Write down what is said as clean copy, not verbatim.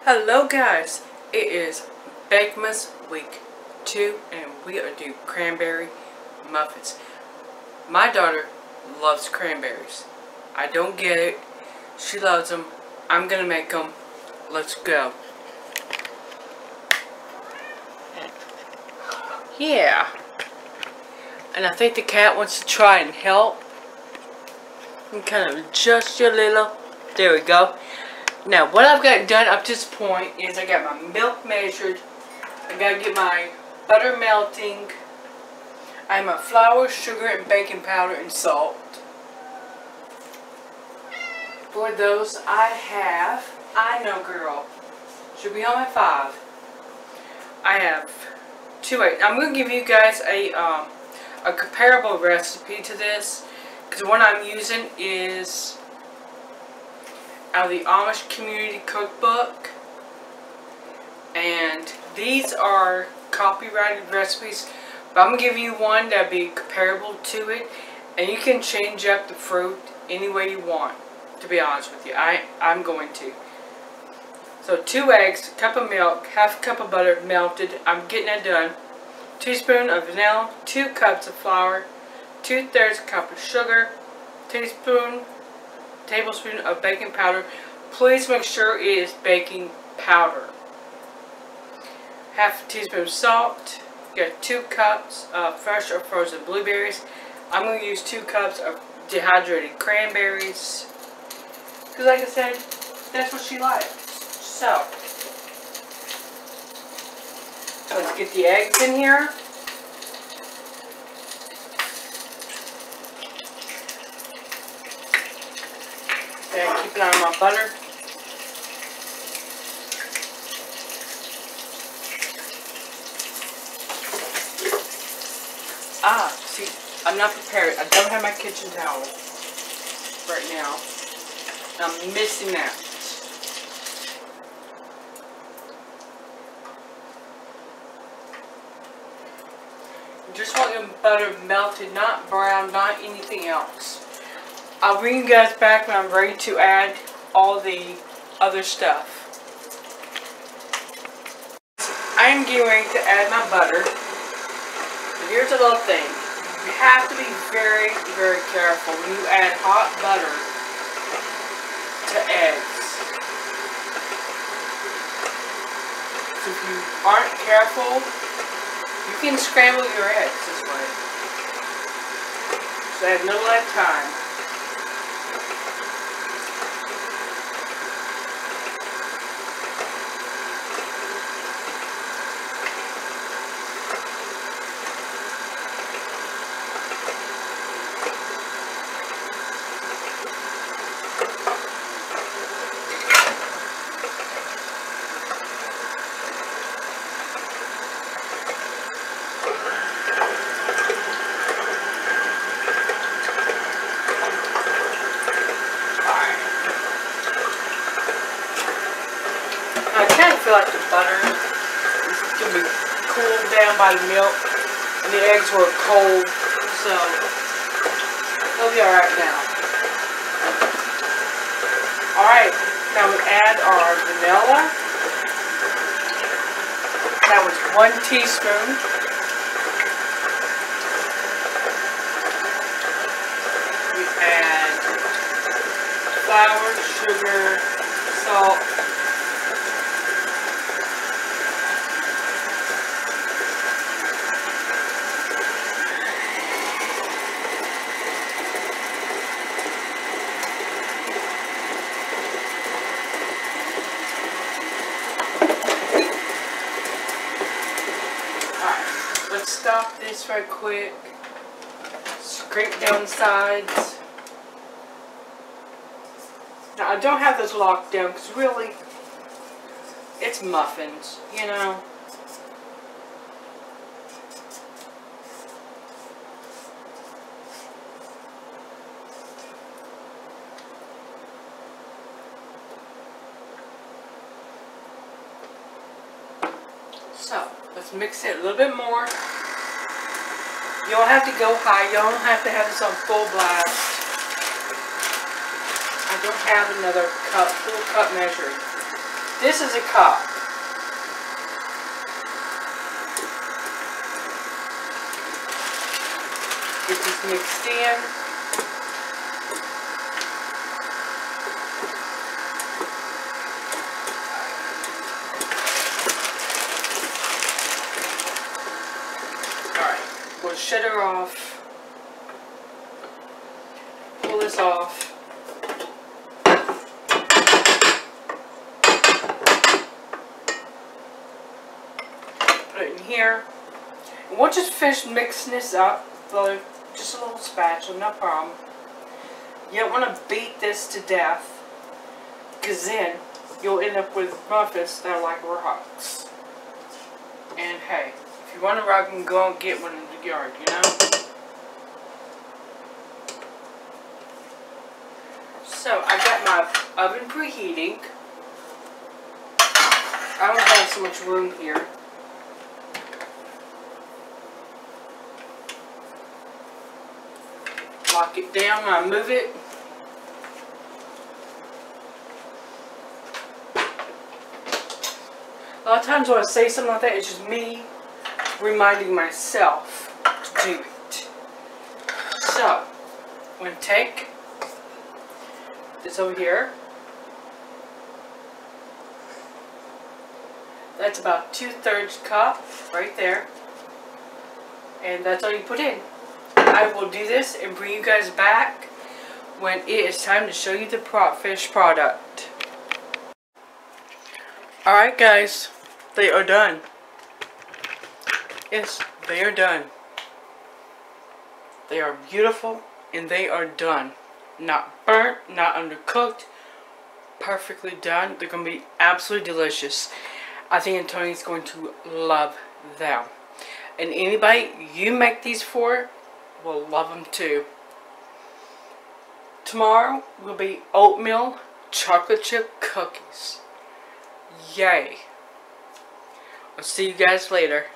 Hello guys, it is Bakemas week 2 and we are doing cranberry muffins. My daughter loves cranberries. I don't get it. She loves them. I'm gonna make them. Let's go. Yeah. And I think the cat wants to try and help. And kind of adjust you a little. There we go. Now, what I've got done up to this point is I got my milk measured. I gotta get my butter melting. I have my flour, sugar, and baking powder and salt. For those, I know girl, should be on my 5. I have 2 eggs. I'm gonna give you guys a comparable recipe to this, because the one I'm using is out of the Amish Community Cookbook, and these are copyrighted recipes, but I'm gonna give you one that'll be comparable to it, and you can change up the fruit any way you want. To be honest with you, I'm going to. So 2 eggs, a cup of milk, half a cup of butter melted. I'm getting that done. 1 teaspoon of vanilla, 2 cups of flour, 2/3 cup of sugar, tablespoon of baking powder. Please make sure it is baking powder. Half a teaspoon of salt. You got 2 cups of fresh or frozen blueberries. I'm going to use 2 cups of dehydrated cranberries, because like I said, that's what she likes. So let's get the eggs in here. And keep an eye on my butter. See, I'm not prepared. I don't have my kitchen towel right now. I'm missing that. You just want your butter melted, not brown, not anything else. I'll bring you guys back when I'm ready to add all the other stuff. I'm getting ready to add my butter. But here's a little thing. You have to be very, very careful when you add hot butter to eggs. So if you aren't careful, you can scramble your eggs this way. So I have no left time. I feel like the butter is going to be cooled down by the milk, and the eggs were cold, so they'll be alright now. Alright, now we add our vanilla. That was 1 teaspoon. We add flour, sugar, salt. Let's stop this right quick. Scrape down the sides. Now I don't have this locked down because really, it's muffins, you know. So, let's mix it a little bit more. You don't have to go high. You don't have to have this on full blast. I don't have another cup, full cup measured. This is a cup. Get this mixed in. Alright, we'll shut her off. Pull this off. Put it in here. And we'll just finish mixing this up. Just a little spatula, no problem. You don't want to beat this to death, because then you'll end up with muffins that are like rocks. And hey, if you want a rock, you can go and get one in the yard, you know? So, I got my oven preheating. I don't have so much room here. Lock it down when I move it. A lot of times when I say something like that, it's just me reminding myself to do it. So, I'm going to take this over here. That's about 2/3 cup right there. And that's all you put in. I will do this and bring you guys back when it is time to show you the finished product. Alright guys, they are done. Yes, they are done. They are beautiful and they are done. Not burnt, not undercooked, perfectly done. They're going to be absolutely delicious. I think Antonio's going to love them. And anybody you make these for will love them too. Tomorrow will be oatmeal chocolate chip cookies. Yay. I'll see you guys later.